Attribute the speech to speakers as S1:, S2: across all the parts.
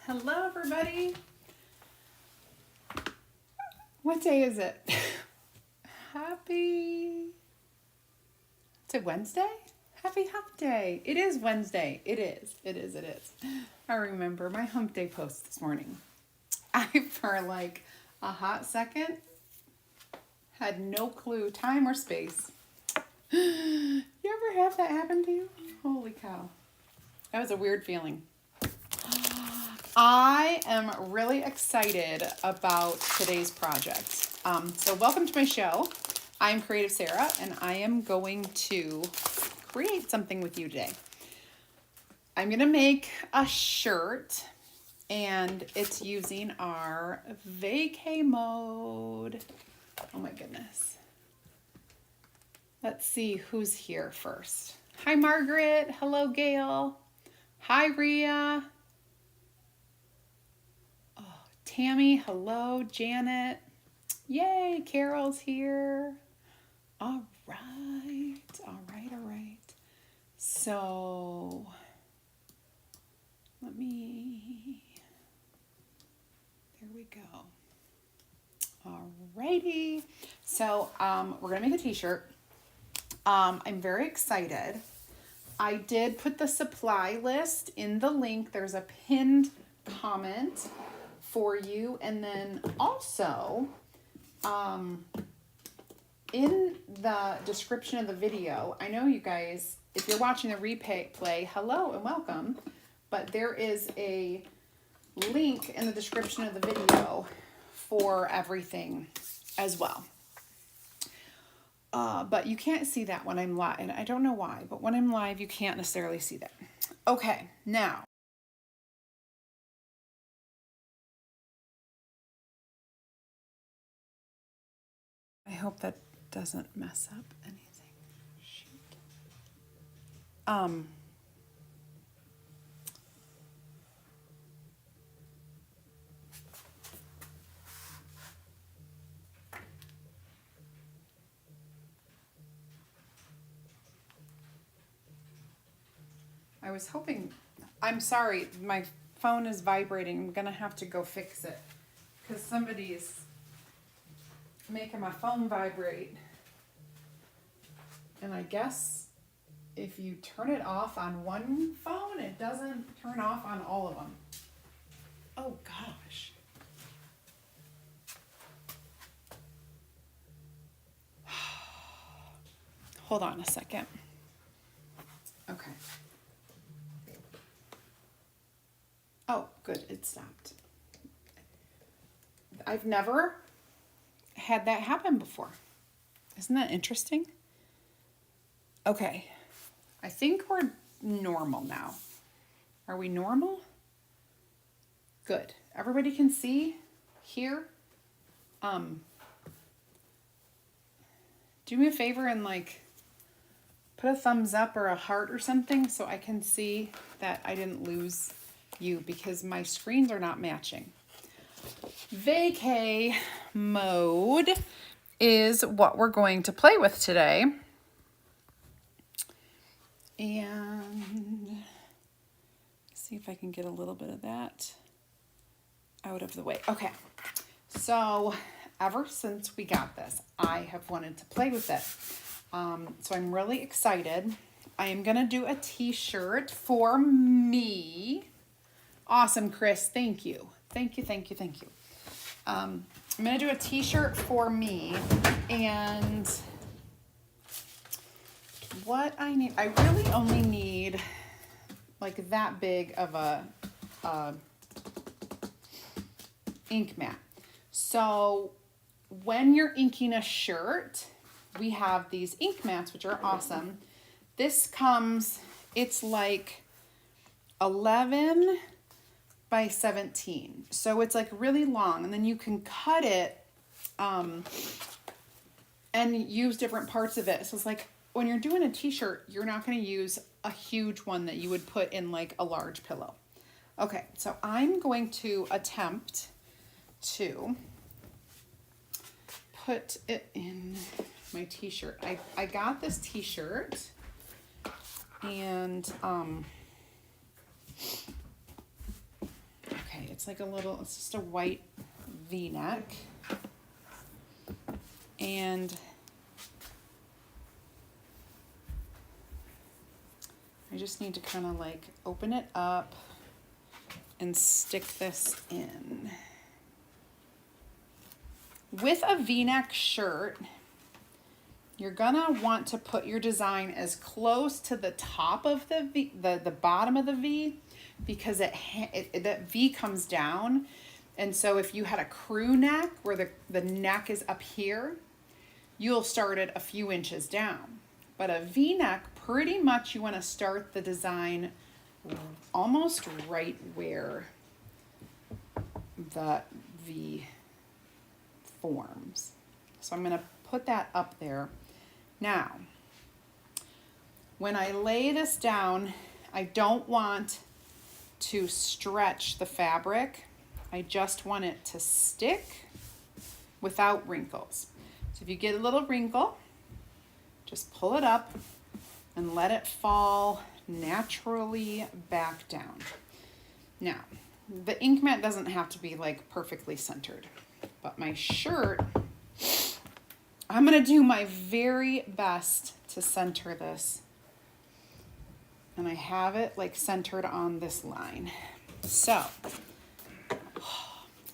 S1: Hello, everybody. What day is it? Is it Wednesday? Happy hump day. It is Wednesday. It is. I remember my hump day post this morning. I, for like a hot second, had no clue, time or space. You ever have that happen to you? Holy cow. That was a weird feeling. I am really excited about today's project. So welcome to my show. I'm Creative Sarah, and I am going to create something with you today. I'm going to make a shirt, and it's using our VACAY mode. Oh my goodness. Let's see who's here first. Hi, Margaret. Hello, Gail. Hi, Rhea. Oh, Tammy. Hello, Janet. Yay, Carol's here. All right. So, there we go. Alrighty. So, we're gonna make a t-shirt. I'm very excited. I did put the supply list in the link. There's a pinned comment for you. And then also, in the description of the video, I know you guys, if you're watching the replay, hello and welcome. But there is a link in the description of the video for everything as well. But you can't see that when I'm live, and I don't know why, but when I'm live, you can't necessarily see that. Okay, now. I hope that doesn't mess up anything. Shoot. I was hoping, I'm sorry, my phone is vibrating. I'm gonna have to go fix it because somebody's making my phone vibrate. And I guess if you turn it off on one phone, it doesn't turn off on all of them. Oh gosh. Hold on a second. Okay. Oh, good, it stopped. I've never had that happen before. Isn't that interesting? Okay, I think we're normal now. Are we normal? Good. Everybody can see, hear. Do me a favor and like put a thumbs up or a heart or something so I can see that I didn't lose you because my screens are not matching. VACAY mode is what we're going to play with today. And see if I can get a little bit of that out of the way. Okay, so ever since we got this, I have wanted to play with it. So I'm really excited. I am going to do a t-shirt for me. Awesome, Chris. Thank you. Thank you. I'm going to do a t-shirt for me, and what I need, I really only need like that big of a ink mat. So when you're inking a shirt, we have these ink mats, which are awesome. This comes, it's like 11 by 17. So it's like really long, and then you can cut it and use different parts of it. So it's like when you're doing a t-shirt, you're not going to use a huge one that you would put in like a large pillow. Okay, so I'm going to attempt to put it in my t-shirt. I got this t-shirt, and okay, like a little, it's just a white V-neck. And I just need to kind of like open it up and stick this in. With a V-neck shirt, you're gonna want to put your design as close to the top of the V, the bottom of the V, because that V comes down. And so if you had a crew neck where the neck is up here, you'll start it a few inches down. But a V-neck, pretty much you want to start the design almost right where the V forms. So I'm going to put that up there. Now, when I lay this down, I don't want to stretch the fabric. I just want it to stick without wrinkles. So if you get a little wrinkle, just pull it up and let it fall naturally back down. Now, the ink mat doesn't have to be like perfectly centered, but my shirt, I'm gonna do my very best to center this. And I have it like centered on this line. So,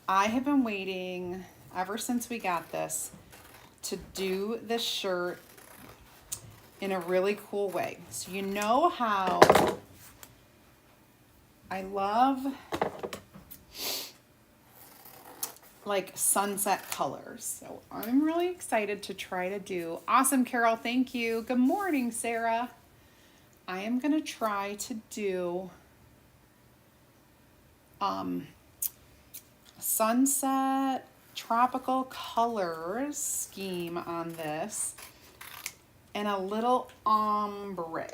S1: I have been waiting ever since we got this to do this shirt in a really cool way. So you know how I love like sunset colors. So I'm really excited to try to do. Awesome, Carol, thank you. Good morning, Sarah. I am gonna try to do sunset tropical colors scheme on this, and a little ombre,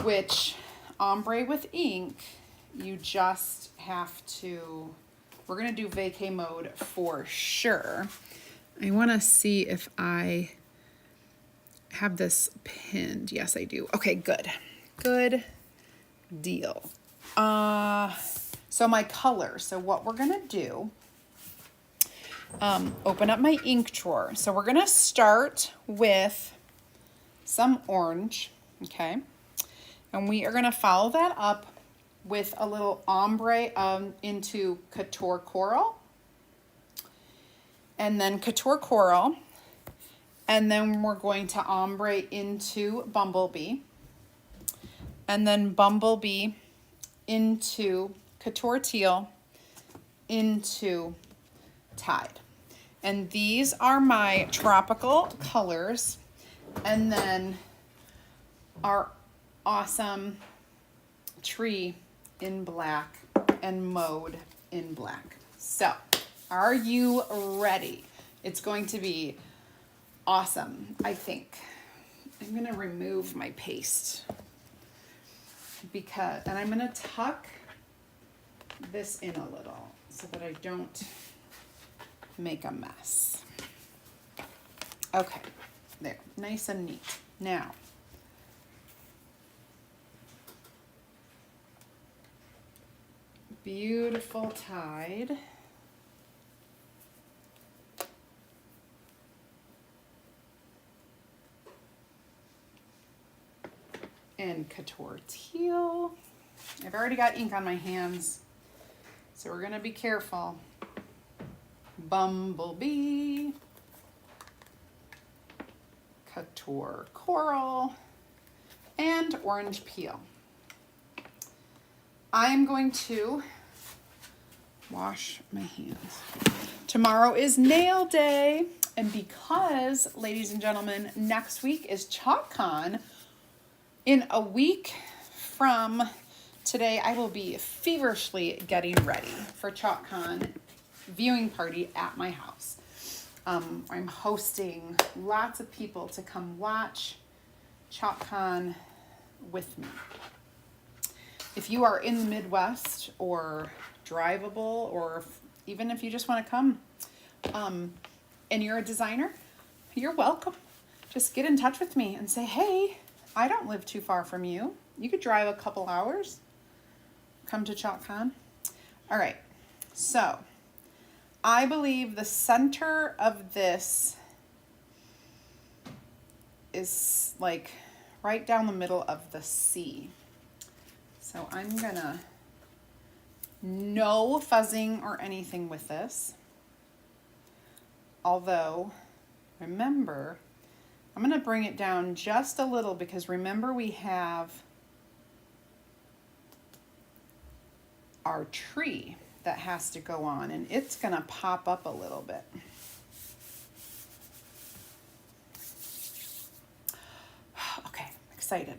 S1: which ombre with ink, you just have to, we're gonna do vacay mode for sure. I wanna see if I have this pinned. Yes, I do. Okay, good. Good deal. So my color, so what we're gonna do, open up my ink drawer. So we're gonna start with some orange, okay? And we are gonna follow that up with a little ombre into Couture Coral. And then Couture Coral. And then we're going to ombre into Bumblebee. And then Bumblebee into Couture Teal into Tide. And these are my tropical colors. And then our awesome tree in black and mode in black. So, are you ready? It's going to be awesome, I think. I'm gonna remove my paste and I'm gonna tuck this in a little so that I don't make a mess. Okay, there, nice and neat. Now, beautiful Tide. And Couture Teal. I've already got ink on my hands, so we're gonna be careful. Bumblebee, Couture Coral, and Orange Peel. I am going to wash my hands. Tomorrow is nail day, and because, ladies and gentlemen, next week is ChalkCon, in a week from today, I will be feverishly getting ready for ChalkCon viewing party at my house. I'm hosting lots of people to come watch ChalkCon with me. If you are in the Midwest or drivable, or even if you just want to come and you're a designer, you're welcome. Just get in touch with me and say, hey, I don't live too far from you. You could drive a couple hours, come to ChalkCon. All right, so I believe the center of this is like right down the middle of the C. So I'm gonna, no fuzzing or anything with this. Although, remember, I'm gonna bring it down just a little because remember we have our tree that has to go on and it's gonna pop up a little bit. Okay, excited.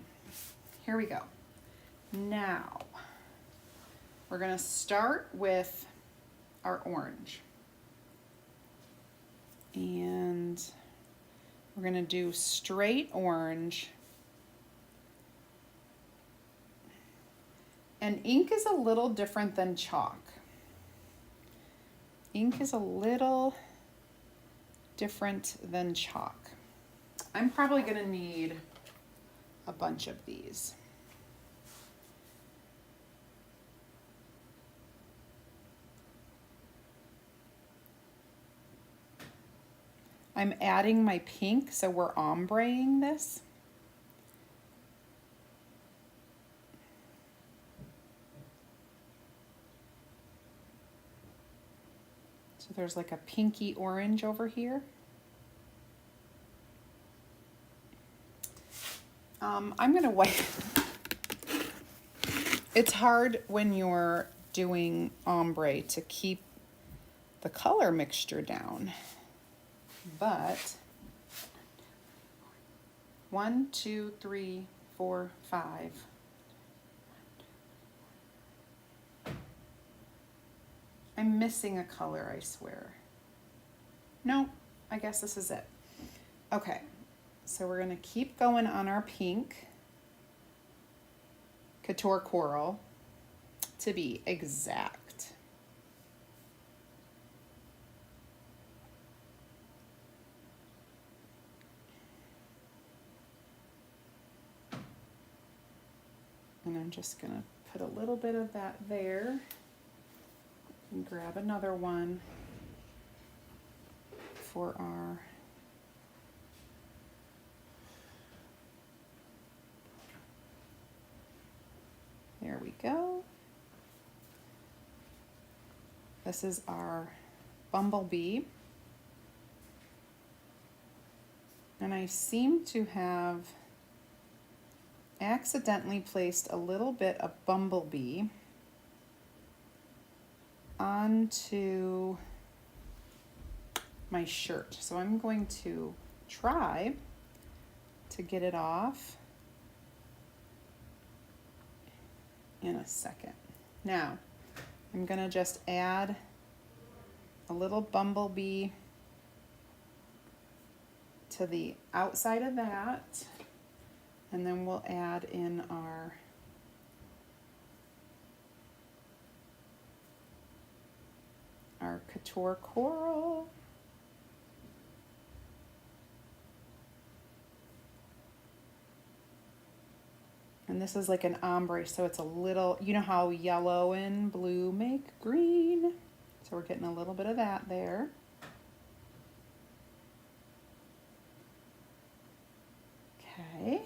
S1: Here we go. Now, we're gonna start with our orange. And we're gonna do straight orange. And ink is a little different than chalk. Ink is a little different than chalk. I'm probably gonna need a bunch of these. I'm adding my pink, so we're ombreing this. So there's like a pinky orange over here. I'm gonna wipe. It's hard when you're doing ombre to keep the color mixture down, but 1, 2, 3, 4, 5. I'm missing a color, I swear. No, I guess this is it. Okay, so we're gonna keep going on our pink, Couture Coral, to be exact. And I'm just gonna put a little bit of that there and grab another one for our there we go. This is our bumblebee. And I seem to have accidentally placed a little bit of bumblebee onto my shirt. So I'm going to try to get it off in a second. Now, I'm gonna just add a little bumblebee to the outside of that, and then we'll add in our Couture Coral. And this is like an ombre, so it's a little, you know how yellow and blue make green? So we're getting a little bit of that there. Okay.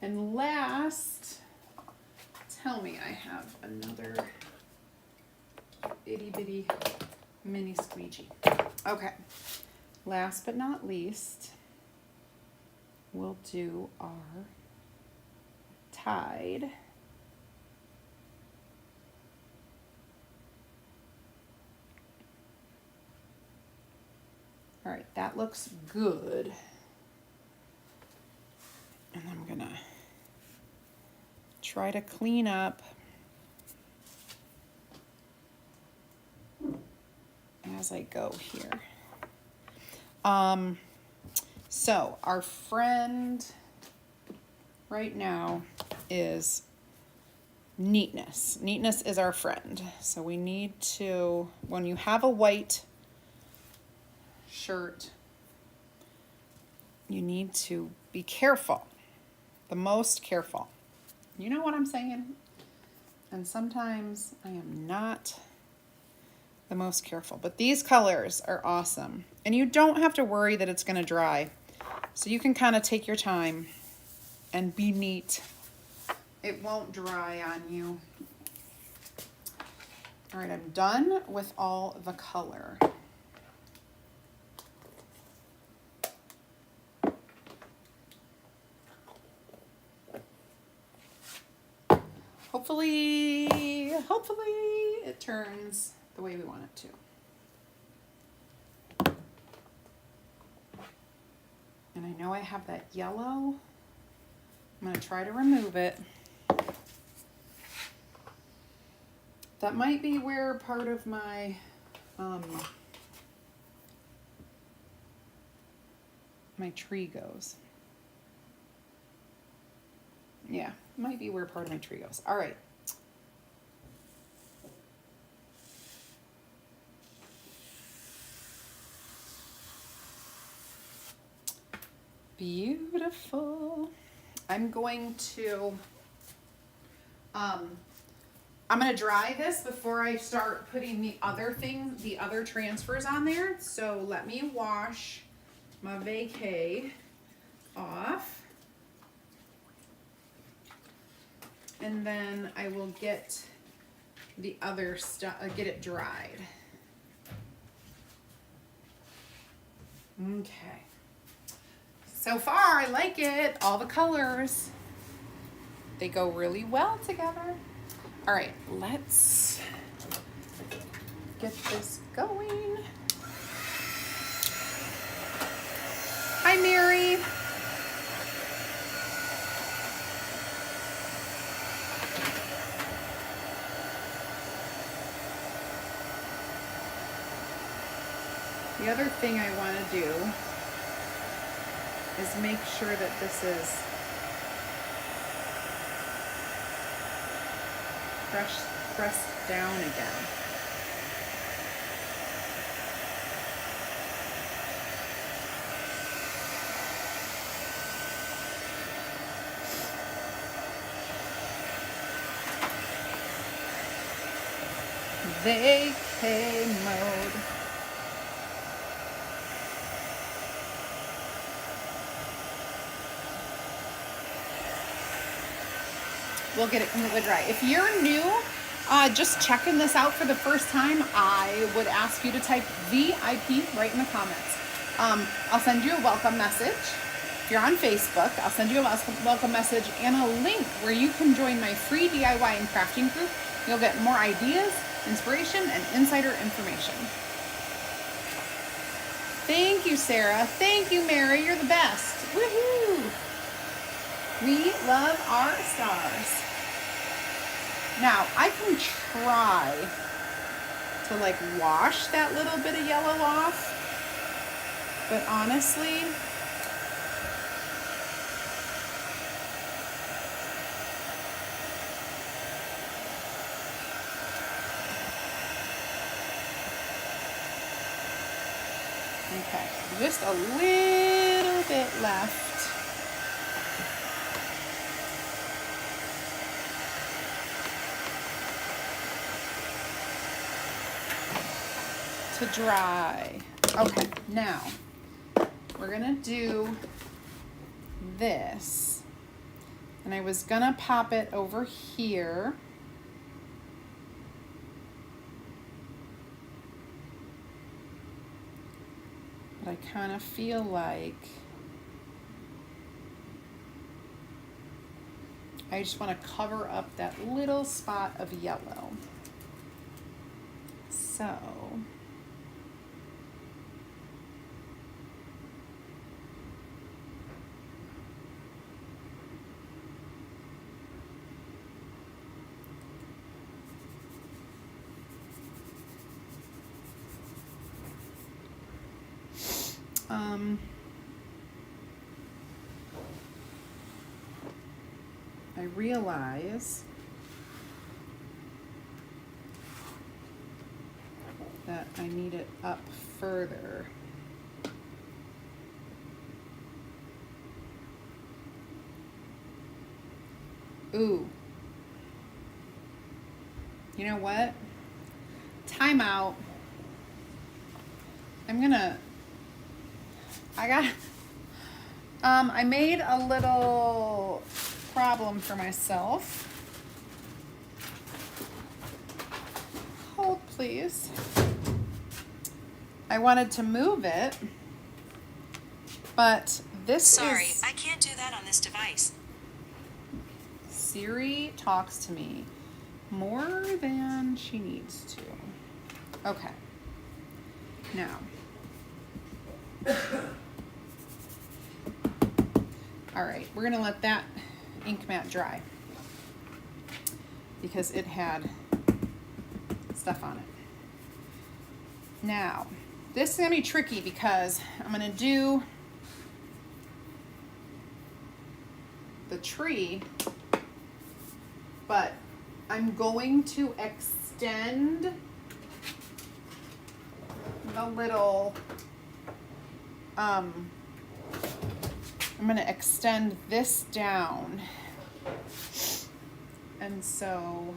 S1: And last, tell me I have another itty bitty mini squeegee. Okay. Last but not least, we'll do our tide. All right, that looks good. And I'm gonna try to clean up as I go here. So our friend right now is neatness. Neatness is our friend. So we need to, when you have a white shirt, you need to be careful, the most careful. You know what I'm saying? And sometimes I am not the most careful, but these colors are awesome. And you don't have to worry that it's gonna dry. So you can kind of take your time and be neat. It won't dry on you. All right, I'm done with all the color. Hopefully it turns the way we want it to. And I know I have that yellow. I'm gonna try to remove it. That might be where part of my my tree goes. Yeah, might be where part of my tree goes. All right. Beautiful. I'm going to dry this before I start putting the other things, the other transfers on there. So let me wash my VACAY off. And then I will get the other stuff, get it dried. Okay. So far, I like it. All the colors, they go really well together. All right, let's get this going. Hi, Mary. The other thing I want to do is make sure that this is pressed down again. VACAY mode. We'll get it completely dry. If you're new, just checking this out for the first time, I would ask you to type VIP right in the comments. I'll send you a welcome message. If you're on Facebook, I'll send you a welcome message and a link where you can join my free DIY and crafting group. You'll get more ideas, inspiration, and insider information. Thank you, Sarah. Thank you, Mary. You're the best. Woohoo! We love our stars. Now, I can try to like wash that little bit of yellow off, but honestly, okay, just a little bit left. To dry. Okay, now we're gonna do this, and I was gonna pop it over here, but I kind of feel like I just want to cover up that little spot of yellow. So I realize that I need it up further. Ooh. You know what? Time out. I made a little problem for myself. Hold, please. I wanted to move it, but
S2: Sorry, I can't do that on this device.
S1: Siri talks to me more than she needs to. Okay. Now. All right, we're gonna let that ink mat dry because it had stuff on it. Now, this is gonna be tricky because I'm gonna do the tree, but I'm going to extend the little, I'm going to extend this down, and so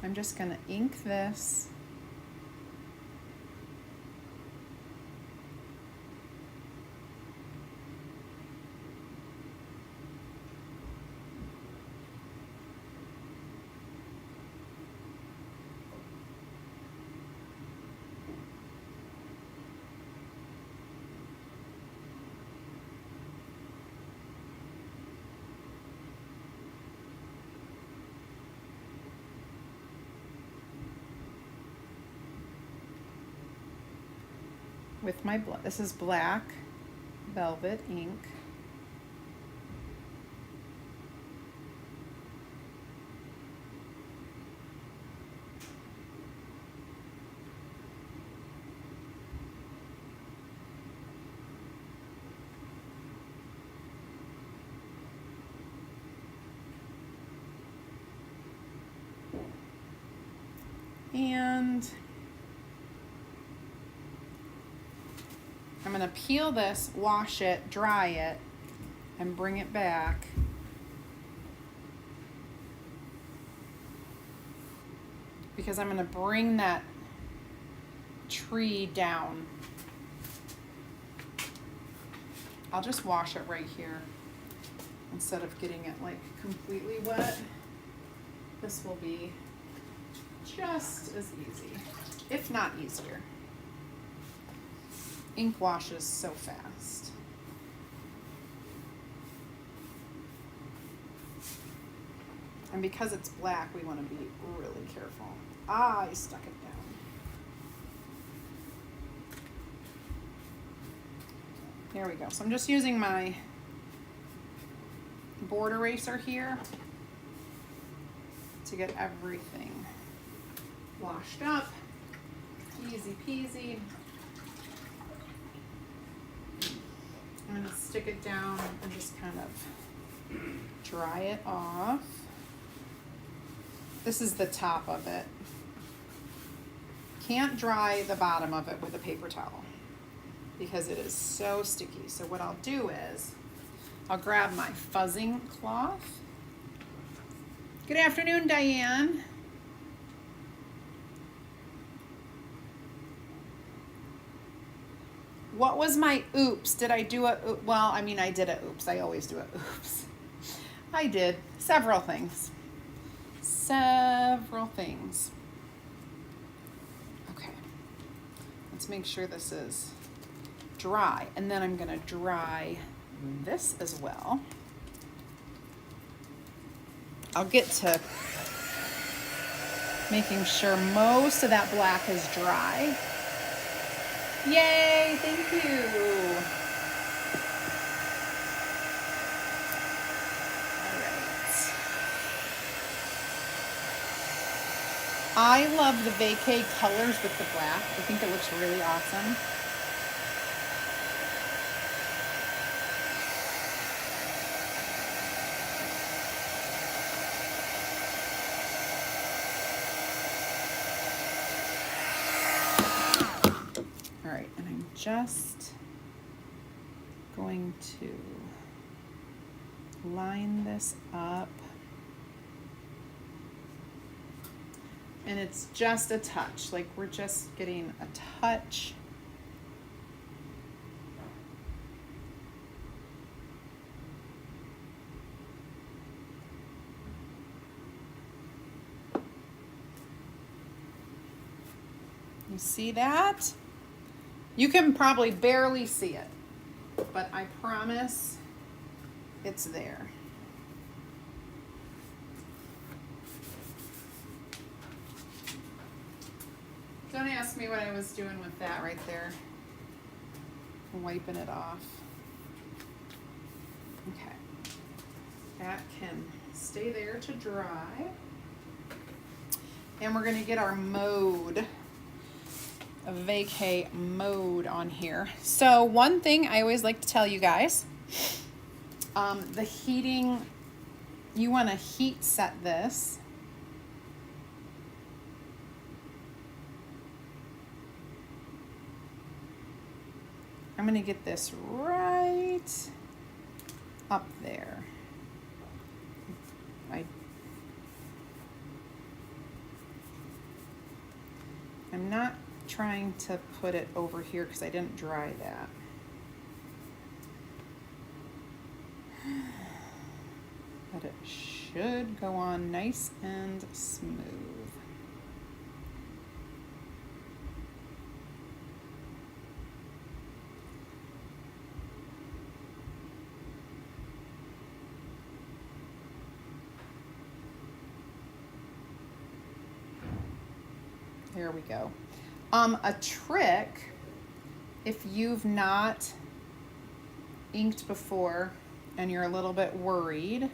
S1: I'm just going to ink this. With my this is black velvet ink. And I'm going to peel this, wash it, dry it, and bring it back. Because I'm going to bring that tree down. I'll just wash it right here instead of getting it like completely wet. This will be just as easy, if not easier. Ink washes so fast. And because it's black, we want to be really careful. I stuck it down. There we go. So I'm just using my board eraser here to get everything washed up. Easy peasy. I'm going to stick it down and just kind of dry it off. This is the top of it. Can't dry the bottom of it with a paper towel because it is so sticky. So what I'll do is I'll grab my fuzzing cloth. Good afternoon, Diane. What was my oops? Did I do a, well, I mean, I did a oops. I always do a oops. I did several things. Several things. Okay. Let's make sure this is dry. And then I'm going to dry this as well. I'll get to making sure most of that black is dry. Yay, thank you. All right. I love the VACAY colors with the black. I think it looks really awesome. All right, and I'm just going to line this up. And it's just a touch, like we're just getting a touch. You see that? You can probably barely see it, but I promise it's there. Don't ask me what I was doing with that right there. I'm wiping it off. Okay. That can stay there to dry. And we're going to get our mode, a VACAY mode on here. So one thing I always like to tell you guys, the heating, you want to heat set this. I'm going to get this right up there. I'm not trying to put it over here because I didn't dry that. But it should go on nice and smooth. There we go. A trick, if you've not inked before and you're a little bit worried,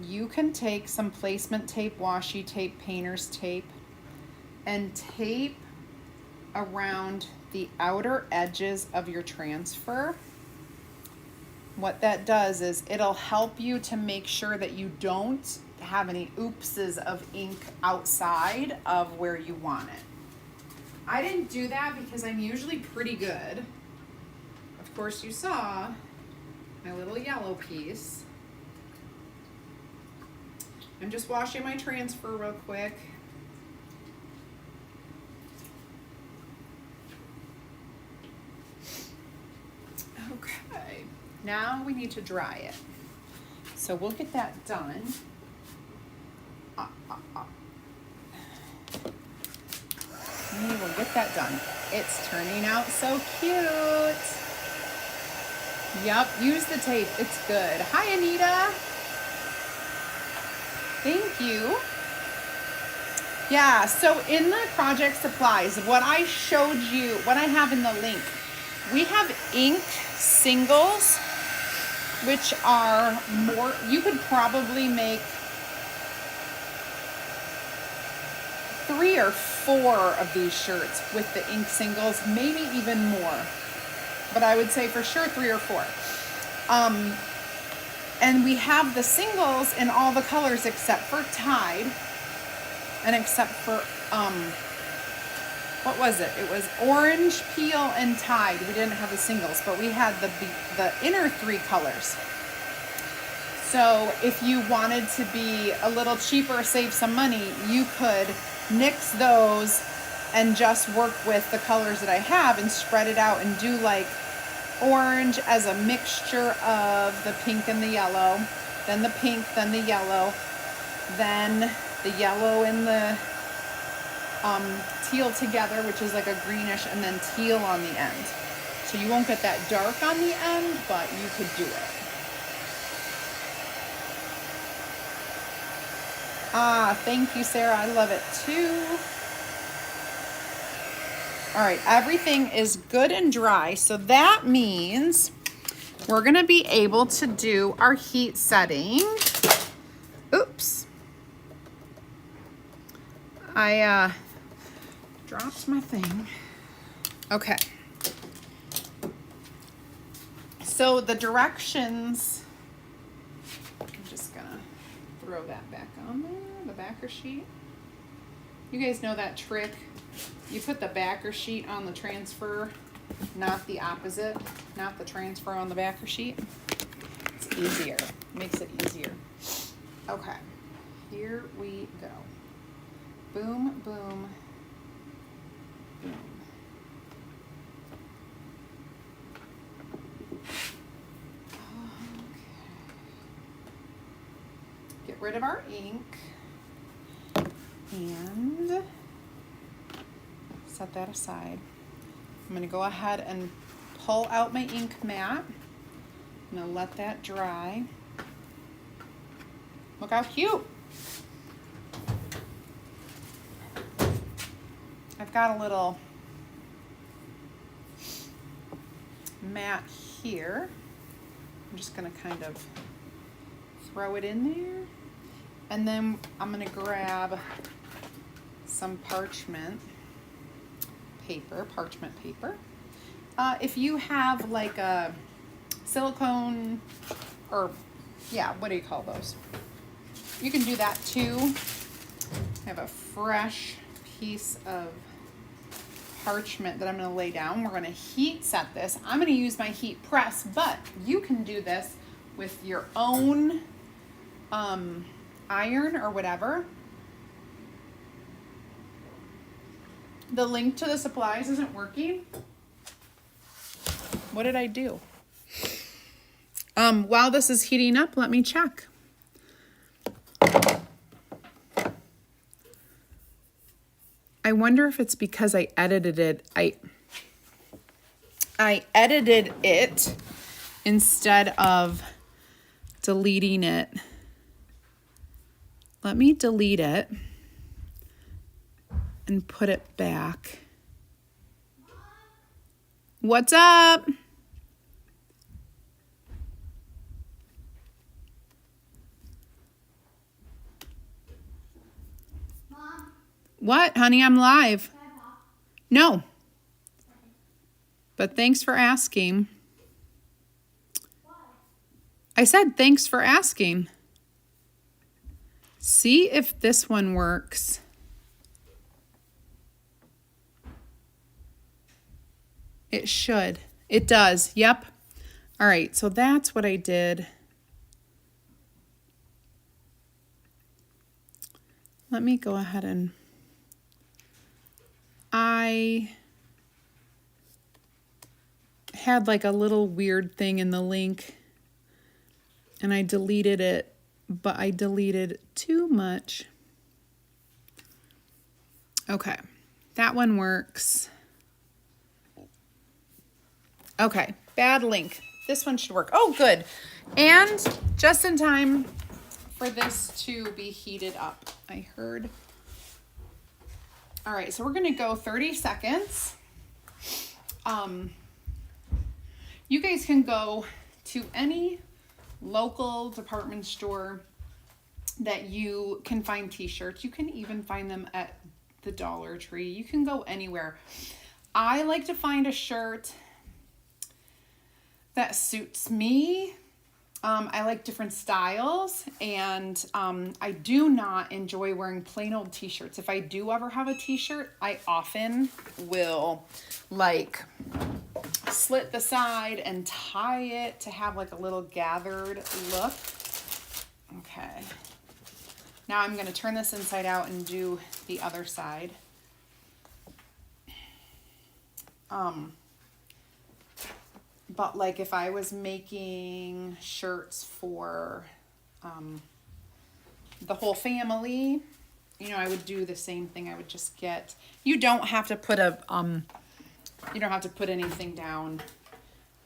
S1: you can take some placement tape, washi tape, painter's tape, and tape around the outer edges of your transfer. What that does is it'll help you to make sure that you don't have any oopses of ink outside of where you want it. I didn't do that because I'm usually pretty good. Of course, you saw my little yellow piece. I'm just washing my transfer real quick. Okay, now we need to dry it. So we'll get that done. We will get that done. It's turning out so cute. Yep, use the tape. It's good. Hi, Anita. Thank you. Yeah, so in the project supplies, what I showed you, what I have in the link, we have ink singles, which are more, you could probably make 3 or 4 of these shirts with the ink singles, maybe even more. But I would say for sure 3 or 4. And we have the singles in all the colors except for Tide. And except for, what was it? It was Orange, Peel, and Tide. We didn't have the singles, but we had the inner 3 colors. So if you wanted to be a little cheaper, save some money, you could nix those and just work with the colors that I have and spread it out and do like orange as a mixture of the pink and the yellow, then the pink, then the yellow, then the yellow and the teal together, which is like a greenish, and then teal on the end. So you won't get that dark on the end, but you could do it. Ah, thank you, Sarah. I love it too. All right, everything is good and dry. So that means we're gonna be able to do our heat setting. Oops. I dropped my thing. Okay. So the directions, I'm just gonna throw that back on there, the backer sheet. You guys know that trick? You put the backer sheet on the transfer, not the opposite, not the transfer on the backer sheet. It's easier. Makes it easier. Okay, here we go. Boom, boom, boom. Okay. Get rid of our ink and set that aside. I'm going to go ahead and pull out my ink mat. I'm going to let that dry. Look how cute. I've got a little mat here. I'm just going to kind of throw it in there. And then I'm going to grab some parchment paper. If you have like a silicone, or yeah, what do you call those? You can do that too. I have a fresh piece of parchment that I'm going to lay down. We're going to heat set this. I'm going to use my heat press, but you can do this with your own iron or whatever. The link to the supplies isn't working. What did I do? While this is heating up, let me check. I wonder if it's because I edited it. I edited it instead of deleting it. Let me delete it and put it back. What's up?
S3: Mom,
S1: What, honey? I'm live.
S3: can I pop?
S1: No. But thanks for asking.
S3: Why?
S1: I said thanks for asking. See if this one works. It should. It does. Yep. All right. So that's what I did. Let me go ahead and I had like a little weird thing in the link and I deleted it, but I deleted too much. Okay. That one works. Okay, bad link. This one should work. Oh, good. And just in time for this to be heated up, I heard. All right, so we're gonna go 30 seconds. You guys can go to any local department store that you can find t-shirts. You can even find them at the Dollar Tree. You can go anywhere. I like to find a shirt that suits me. I like different styles, and I do not enjoy wearing plain old t-shirts. If I do ever have a t-shirt, I often will like slit the side and tie it to have like a little gathered look. Okay. Now I'm going to turn this inside out and do the other side. But like if I was making shirts for the whole family, you know, I would do the same thing. I would just get, you don't have to put anything down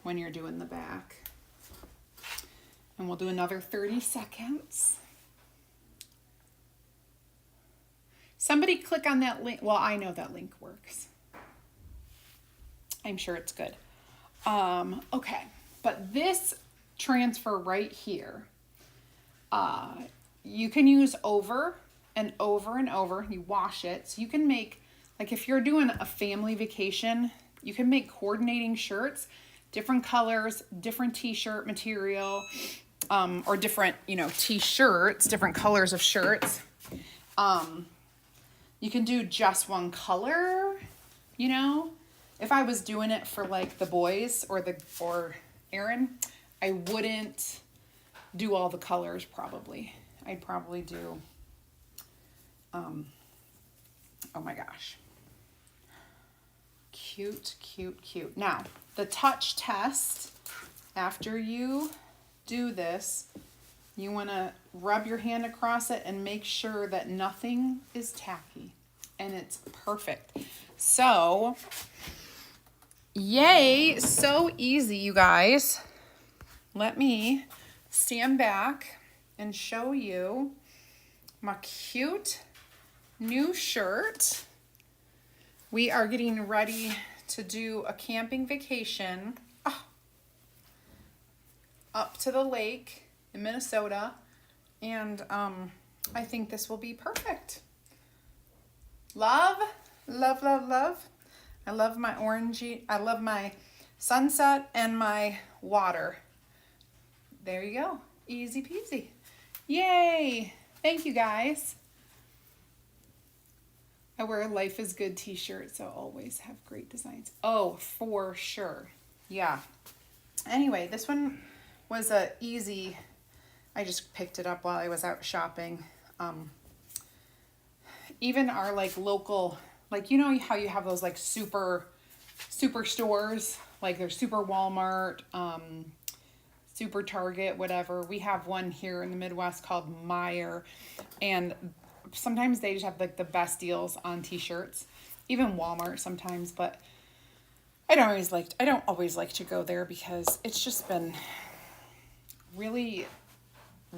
S1: when you're doing the back. And we'll do another 30 seconds. Somebody click on that link. Well, I know that link works. I'm sure it's good. Okay, but this transfer right here, you can use over and over and over. You wash it. So you can make, like if you're doing a family vacation, you can make coordinating shirts, different colors, different t-shirt material, or different, you know, t-shirts, different colors of shirts. You can do just one color, you know. If I was doing it for like the boys or Aaron, I wouldn't do all the colors probably. I'd probably do, oh my gosh. Cute, cute, cute. Now, the touch test, after you do this, you want to rub your hand across it and make sure that nothing is tacky and it's perfect. So, yay, so easy, you guys. Let me stand back and show you my cute new shirt. We are getting ready to do a camping vacation up to the lake in Minnesota, and I think this will be perfect. Love, love, love, love. I love my orangey, I love my sunset and my water. There you go, easy peasy. Yay, thank you guys. I wear a Life is Good t-shirt, so always have great designs. Oh, for sure, yeah. Anyway, this one was a easy, I just picked it up while I was out shopping. Even our like local, like, you know how you have those like super stores, like there's Super Walmart, Super Target, whatever. We have one here in the Midwest called Meijer, and sometimes they just have like the best deals on t-shirts, even Walmart sometimes, but I don't always like to go there because it's just been really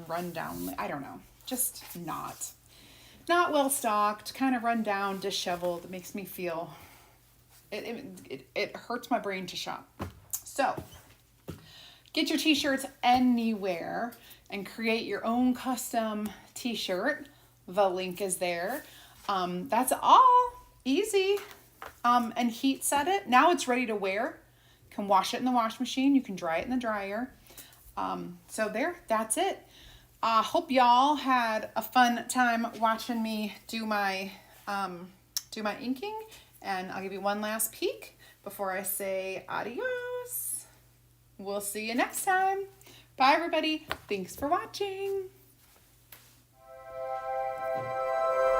S1: run down. I don't know, just not well stocked, kind of run down, disheveled. It makes me feel, it hurts my brain to shop. So get your t-shirts anywhere and create your own custom t-shirt. The link is there. That's all easy. And heat set it. Now it's ready to wear. You can wash it in the wash machine. You can dry it in the dryer. So there, that's it. Hope y'all had a fun time watching me do my inking, and I'll give you one last peek before I say adios. We'll see you next time. Bye everybody. Thanks for watching.